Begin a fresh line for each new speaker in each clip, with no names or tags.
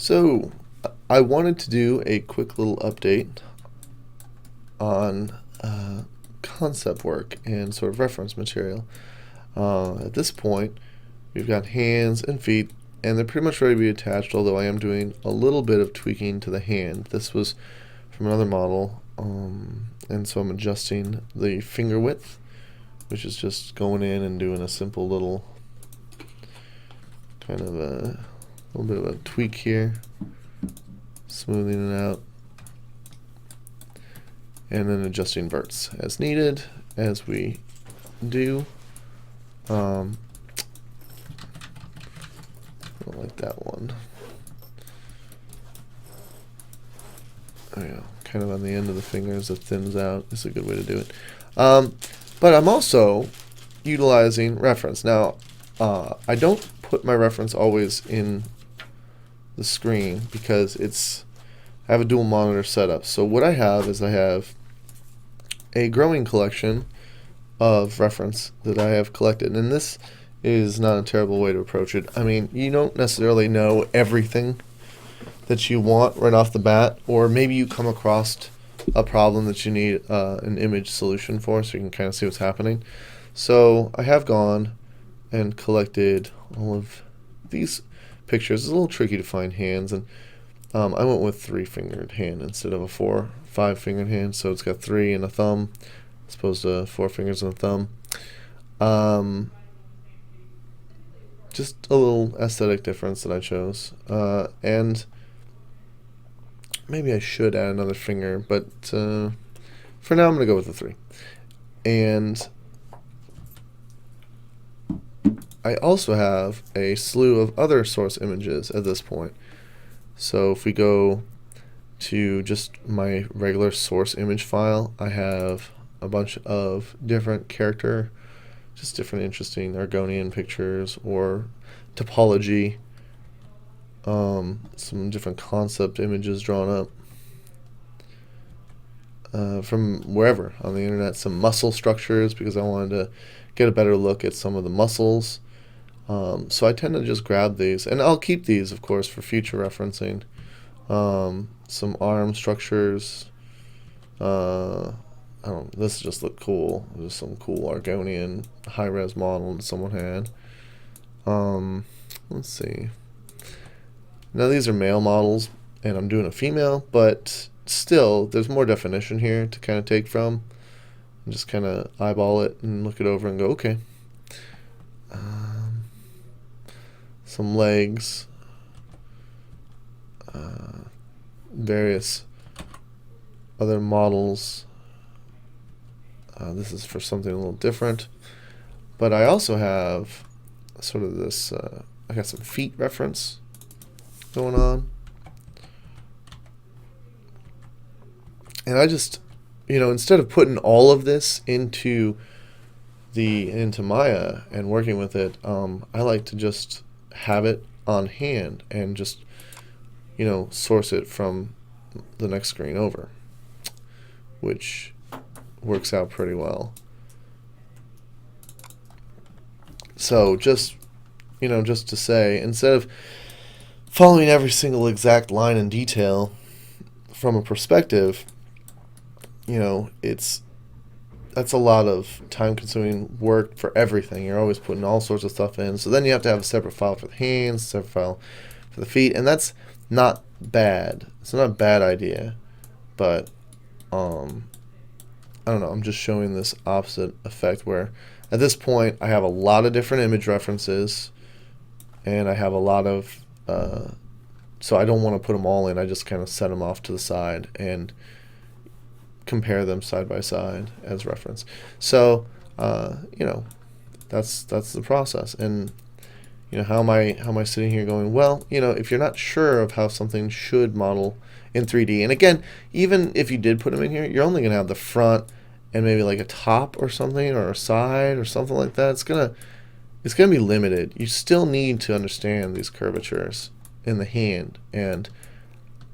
So, I wanted to do a quick little update on concept work and sort of reference material. At this point, we've got hands and feet, and they're pretty much ready to be attached, although I am doing a little bit of tweaking to the hand. This was from another model, and so I'm adjusting the finger width, which is just going in and doing a simple little kind of a little bit of a tweak here, smoothing it out, and then adjusting verts as needed, as we do. I don't like that one. There you go. Kind of on the end of the fingers, it thins out. It's a good way to do it. But I'm also utilizing reference. Now, I don't put my reference always in the screen because I have a dual monitor setup. So what I have is I have a growing collection of reference that I have collected, and this is not a terrible way to approach it. I mean, you don't necessarily know everything that you want right off the bat, or maybe you come across a problem that you need an image solution for, so you can kind of see what's happening. So I have gone and collected all of these pictures. It's a little tricky to find hands, and I went with 3-fingered hand instead of a 5-fingered hand, so it's got 3 and a thumb as opposed to 4 fingers and a thumb. Just a little aesthetic difference that I chose, and maybe I should add another finger, but for now I'm going to go with the 3. And I also have a slew of other source images at this point. So if we go to just my regular source image file, I have a bunch of different just different interesting Argonian pictures or topology, some different concept images drawn up from wherever on the internet, some muscle structures because I wanted to get a better look at some of the muscles. So I tend to just grab these, and I'll keep these, of course, for future referencing. Some arm structures. This just looked cool. There's some cool Argonian high-res model that someone had. Let's see. Now these are male models, and I'm doing a female, but still, there's more definition here to kind of take from. And just kind of eyeball it and look it over and go, okay. Some legs, various other models. This is for something a little different, but I also have sort of this, I got some feet reference going on, and I just, instead of putting all of this into Maya and working with it, I like to just have it on hand and just source it from the next screen over, which works out pretty well. So just to say, instead of following every single exact line in detail from a perspective, that's a lot of time-consuming work for everything. You're always putting all sorts of stuff in. So then you have to have a separate file for the hands, a separate file for the feet, and that's not bad. It's not a bad idea, but I don't know. I'm just showing this opposite effect where at this point I have a lot of different image references, and I have a lot of so I don't want to put them all in. I just kind of set them off to the side and compare them side by side as reference. So that's the process. And how am I sitting here going, well, if you're not sure of how something should model in 3D, and again, even if you did put them in here, you're only going to have the front and maybe like a top or something, or a side or something like that. It's gonna be limited. You still need to understand these curvatures in the hand and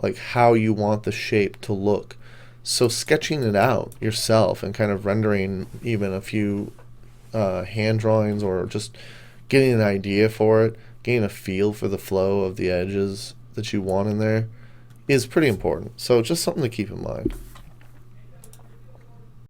like how you want the shape to look. So sketching it out yourself and kind of rendering even a few hand drawings, or just getting an idea for it, getting a feel for the flow of the edges that you want in there is pretty important. So just something to keep in mind.